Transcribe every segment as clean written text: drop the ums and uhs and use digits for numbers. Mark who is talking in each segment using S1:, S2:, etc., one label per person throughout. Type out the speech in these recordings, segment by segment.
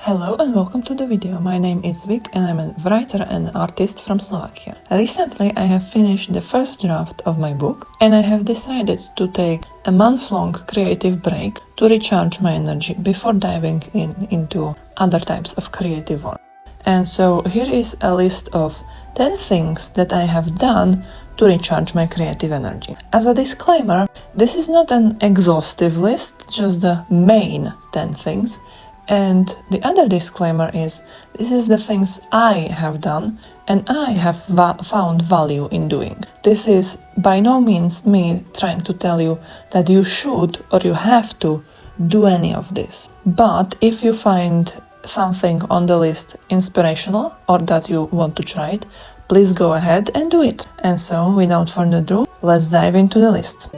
S1: Hello and welcome to the video. My name is Vic and I'm a writer and artist from Slovakia. Recently I have finished the first draft of my book and I have decided to take a month-long creative break to recharge my energy before diving into other types of creative work. And so here is a list of 10 things that I have done to recharge my creative energy. As a disclaimer, this is not an exhaustive list, just the main 10 things. And the other disclaimer is, this is the things I have done and I have found value in doing. This is by no means me trying to tell you that you should or you have to do any of this. But if you find something on the list inspirational or that you want to try it, please go ahead and do it. And so, without further ado, let's dive into the list.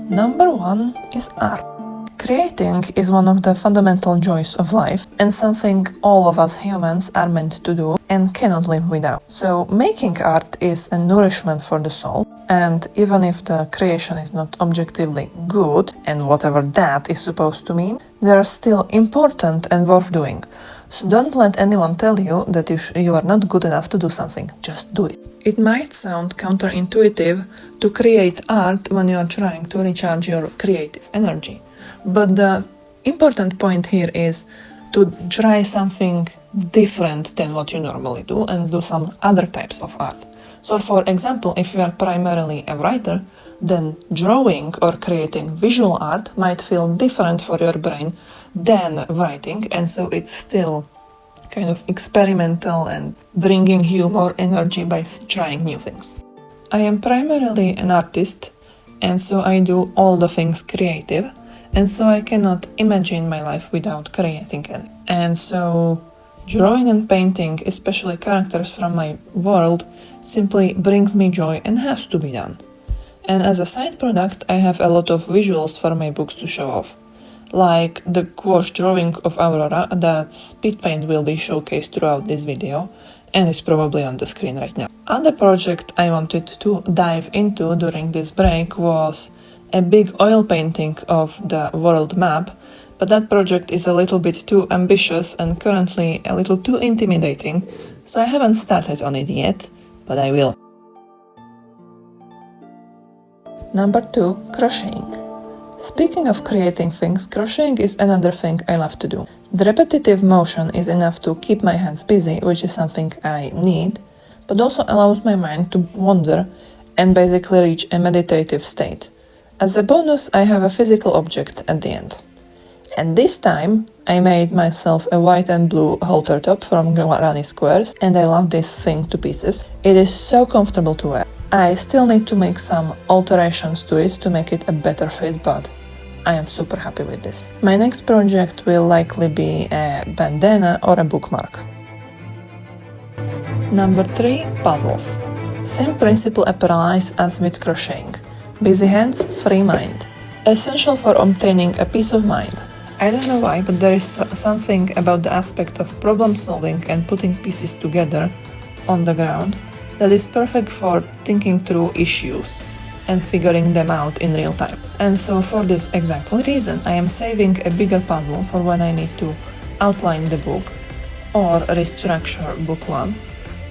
S1: Number 1 is art. Creating is one of the fundamental joys of life and something all of us humans are meant to do and cannot live without. So making art is a nourishment for the soul, and even if the creation is not objectively good, and whatever that is supposed to mean, they are still important and worth doing. So don't let anyone tell you that you are not good enough to do something. Just do it. It might sound counterintuitive to create art when you are trying to recharge your creative energy. But the important point here is to try something different than what you normally do and do some other types of art. So for example, if you are primarily a writer, then drawing or creating visual art might feel different for your brain than writing, and so it's still kind of experimental and bringing you more energy by trying new things. I am primarily an artist, and so I do all the things creative, and so I cannot imagine my life without creating any. And so drawing and painting, especially characters from my world, simply brings me joy and has to be done. And as a side product, I have a lot of visuals for my books to show off, like the gouache drawing of Aurora that speed paint will be showcased throughout this video and is probably on the screen right now. Other project I wanted to dive into during this break was a big oil painting of the world map, but that project is a little bit too ambitious and currently a little too intimidating, so I haven't started on it yet, but I will. Number 2, crocheting. Speaking of creating things, crocheting is another thing I love to do. The repetitive motion is enough to keep my hands busy, which is something I need, but also allows my mind to wander and basically reach a meditative state. As a bonus, I have a physical object at the end. And this time, I made myself a white and blue halter top from Granny Squares, and I love this thing to pieces. It is so comfortable to wear. I still need to make some alterations to it to make it a better fit, but I am super happy with this. My next project will likely be a bandana or a bookmark. Number 3, puzzles. Same principle applies as with crocheting. Busy hands, free mind. Essential for obtaining a peace of mind. I don't know why, but there is something about the aspect of problem solving and putting pieces together on the ground that is perfect for thinking through issues and figuring them out in real time. And so for this exact reason, I am saving a bigger puzzle for when I need to outline the book or restructure book 1,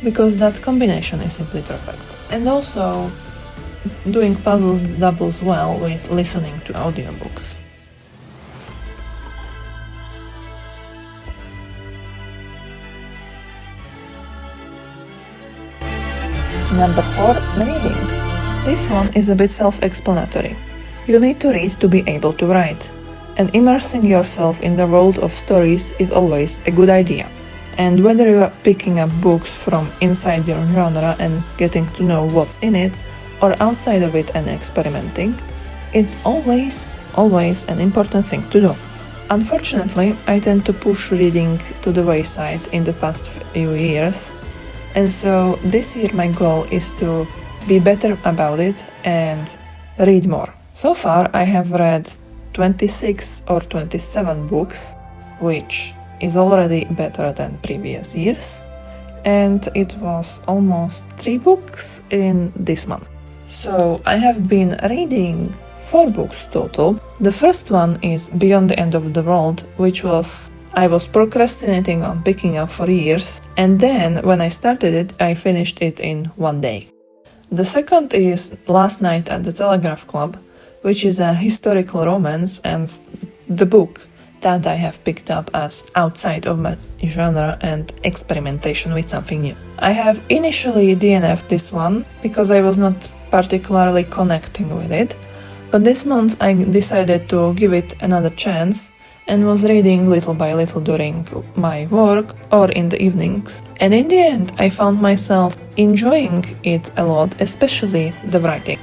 S1: because that combination is simply perfect. And also, doing puzzles doubles well with listening to audiobooks. Number 4, reading. This one is a bit self-explanatory. You need to read to be able to write, and immersing yourself in the world of stories is always a good idea. And whether you are picking up books from inside your genre and getting to know what's in it, or outside of it and experimenting, it's always an important thing to do. Unfortunately, I tend to push reading to the wayside in the past few years, and so this year my goal is to be better about it and read more. So far I have read 26 or 27 books, which is already better than previous years, and it was almost 3 books in this month. So I have been reading 4 books total. The first one is Beyond the End of the World, which was I was procrastinating on picking up for years, and then when I started it, I finished it in one day. The second is Last Night at the Telegraph Club, which is a historical romance and the book that I have picked up as outside of my genre and experimentation with something new. I have initially DNF'd this one because I was not particularly connecting with it, but this month I decided to give it another chance and was reading little by little during my work or in the evenings. And in the end, I found myself enjoying it a lot, especially the writing.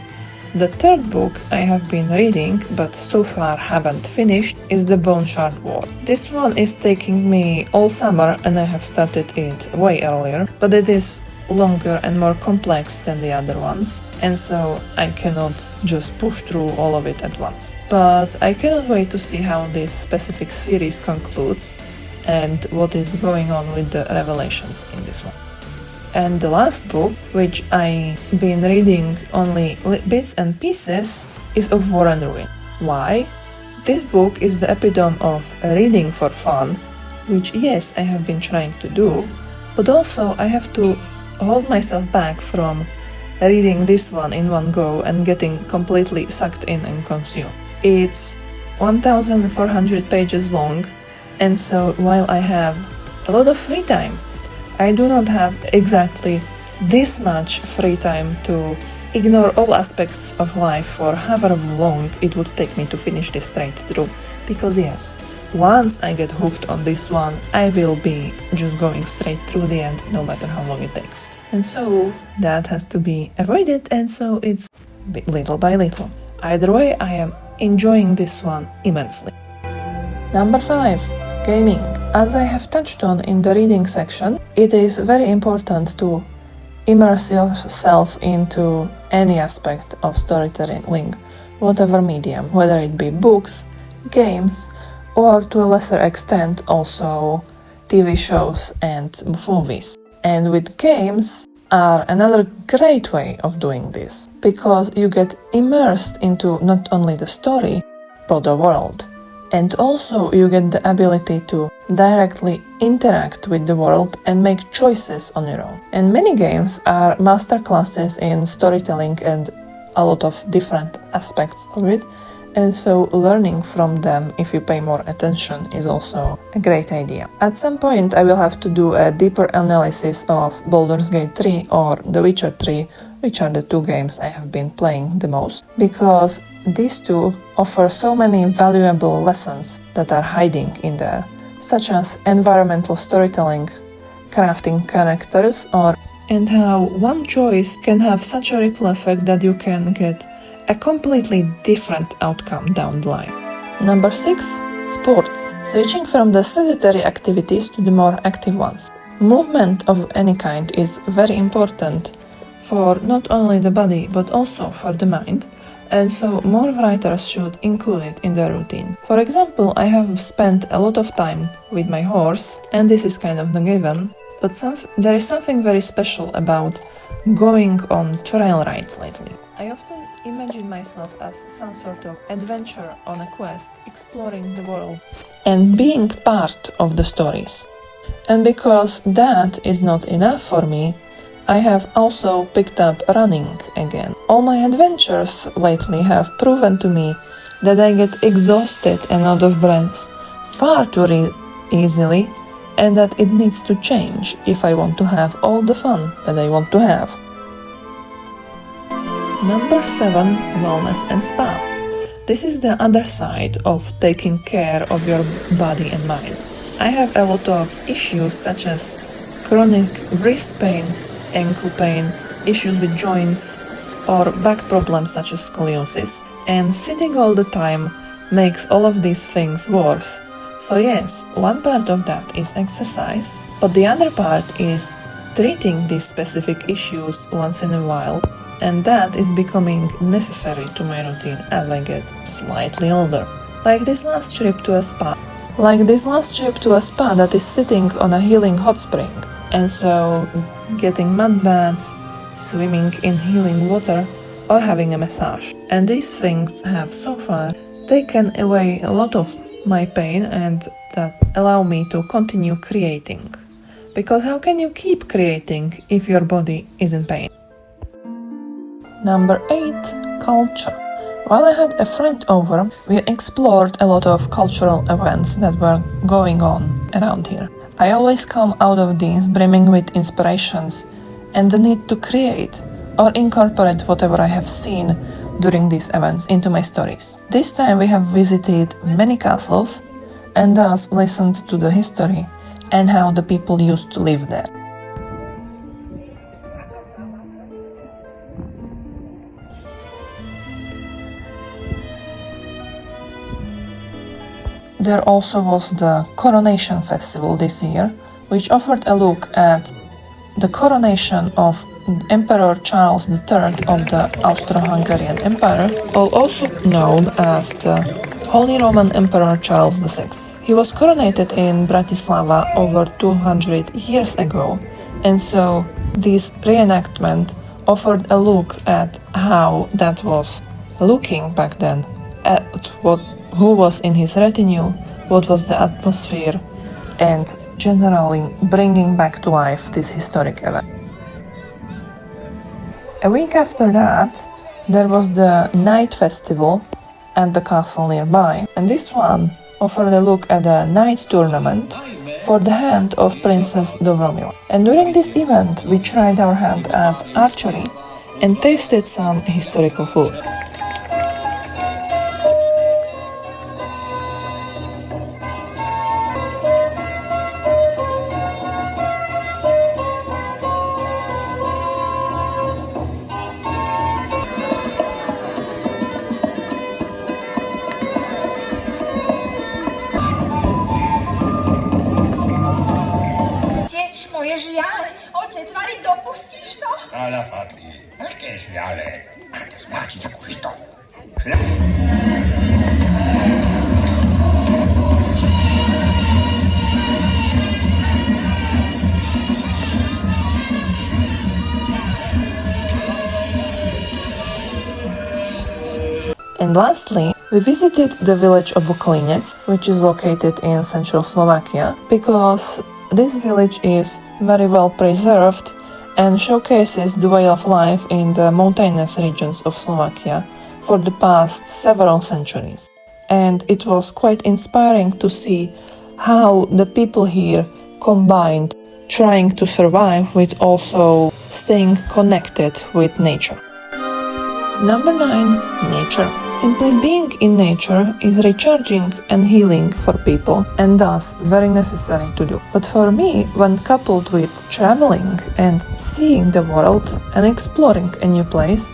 S1: The third book I have been reading, but so far haven't finished, is The Bone Shard War. This one is taking me all summer and I have started it way earlier, but it is longer and more complex than the other ones, and so I cannot just push through all of it at once. But I cannot wait to see how this specific series concludes and what is going on with the revelations in this one. And the last book, which I've been reading only bits and pieces, is Of War and Ruin. Why? This book is the epitome of reading for fun, which yes, I have been trying to do, but also I have to hold myself back from reading this one in one go and getting completely sucked in and consumed. It's 1,400 pages long, and so while I have a lot of free time, I do not have exactly this much free time to ignore all aspects of life for however long it would take me to finish this straight through. Because yes, once I get hooked on this one, I will be just going straight through the end, no matter how long it takes. And so that has to be avoided, and so it's little by little. Either way, I am enjoying this one immensely. Number 5. Gaming. As I have touched on in the reading section, it is very important to immerse yourself into any aspect of storytelling, whatever medium, whether it be books, games, or to a lesser extent also TV shows and movies. And with games are another great way of doing this, because you get immersed into not only the story, but the world. And also you get the ability to directly interact with the world and make choices on your own. And many games are masterclasses in storytelling and a lot of different aspects of it. And so learning from them, if you pay more attention, is also a great idea. At some point I will have to do a deeper analysis of Baldur's Gate 3 or The Witcher 3, which are the two games I have been playing the most, because these two offer so many valuable lessons that are hiding in there, such as environmental storytelling, crafting characters, and how one choice can have such a ripple effect that you can get a completely different outcome down the line. Number 6. Sports. Switching from the sedentary activities to the more active ones. Movement of any kind is very important for not only the body but also for the mind, and so more writers should include it in their routine. For example, I have spent a lot of time with my horse, and this is kind of the given, but there is something very special about going on trail rides lately. I often imagine myself as some sort of adventure on a quest, exploring the world and being part of the stories. And because that is not enough for me, I have also picked up running again. All my adventures lately have proven to me that I get exhausted and out of breath far too easily, and that it needs to change if I want to have all the fun that I want to have. Number 7. Wellness and spa. This is the other side of taking care of your body and mind. I have a lot of issues such as chronic wrist pain, ankle pain, issues with joints, or back problems such as scoliosis. And sitting all the time makes all of these things worse. So yes, one part of that is exercise, but the other part is treating these specific issues once in a while, and that is becoming necessary to my routine as I get slightly older. Like this last trip to a spa that is sitting on a healing hot spring, and so getting mud baths, swimming in healing water, or having a massage. And these things have so far taken away a lot of my pain and that allow me to continue creating. Because how can you keep creating if your body is in pain? Number 8. Culture. While I had a friend over, we explored a lot of cultural events that were going on around here. I always come out of these brimming with inspirations and the need to create or incorporate whatever I have seen during these events into my stories. This time we have visited many castles and thus listened to the history and how the people used to live there. There also was the Coronation Festival this year, which offered a look at the coronation of Emperor Charles III of the Austro-Hungarian Empire, also known as the Holy Roman Emperor Charles VI. He was coronated in Bratislava over 200 years ago, and so this reenactment offered a look at how that was looking back then, at who was in his retinue, what was the atmosphere, and generally bringing back to life this historic event. A week after that, there was the night festival at the castle nearby, and this one offered a look at a night tournament for the hand of Princess Dobromila. And during this event, we tried our hand at archery and tasted some historical food.
S2: Moje žiale, otec, Vary, dopustíš to?
S3: Ale fatky, aké žiale? Máte znáči takú žito.
S1: And lastly, we visited the village of Vuklinec, which is located in central Slovakia, because this village is very well preserved and showcases the way of life in the mountainous regions of Slovakia for the past several centuries. And it was quite inspiring to see how the people here combined trying to survive with also staying connected with nature. Number 9. Nature. Simply being in nature is recharging and healing for people, and thus very necessary to do. But for me, when coupled with traveling and seeing the world and exploring a new place,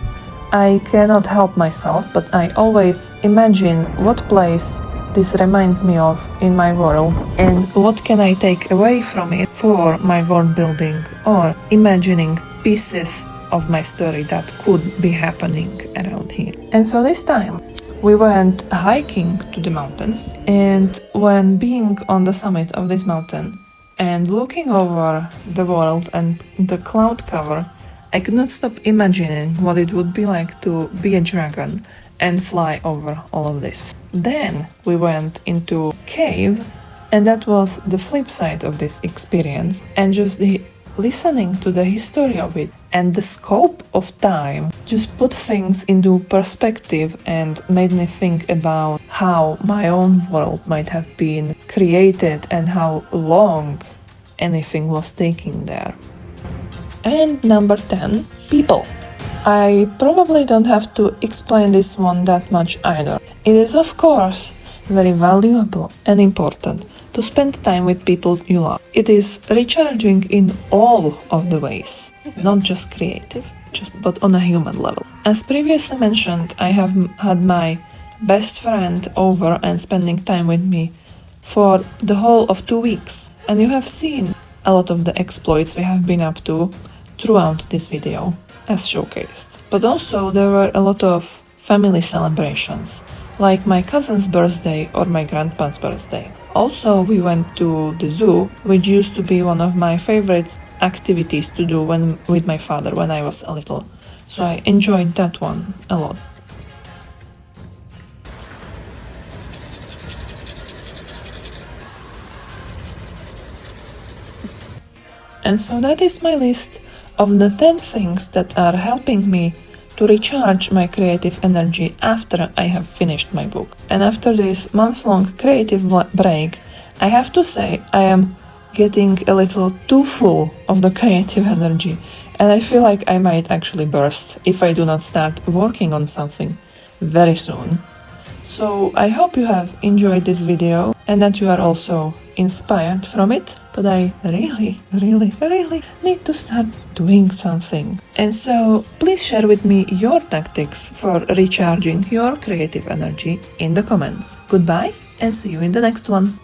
S1: I cannot help myself, but I always imagine what place this reminds me of in my world and what can I take away from it for my world building or imagining pieces of my story that could be happening around here. And so this time we went hiking to the mountains, and when being on the summit of this mountain and looking over the world and the cloud cover, I could not stop imagining what it would be like to be a dragon and fly over all of this. Then we went into cave, and that was the flip side of this experience, and just the listening to the history of it and the scope of time just put things into perspective and made me think about how my own world might have been created and how long anything was taking there. And number 10, people. I probably don't have to explain this one that much either. It is of course very valuable and important to spend time with people you love. It is recharging in all of the ways, not just creative, but on a human level. As previously mentioned, I have had my best friend over and spending time with me for the whole of 2 weeks. And you have seen a lot of the exploits we have been up to throughout this video, as showcased. But also there were a lot of family celebrations, like my cousin's birthday or my grandpa's birthday. Also, we went to the zoo, which used to be one of my favorite activities to do with my father when I was a little. So I enjoyed that one a lot. And so that is my list of the 10 things that are helping me to recharge my creative energy after I have finished my book. And after this month-long creative break, I have to say I am getting a little too full of the creative energy, and I feel like I might actually burst if I do not start working on something very soon. So I hope you have enjoyed this video and that you are also inspired from it, but I really need to start doing something. And so please share with me your tactics for recharging your creative energy in the comments. Goodbye and see you in the next one.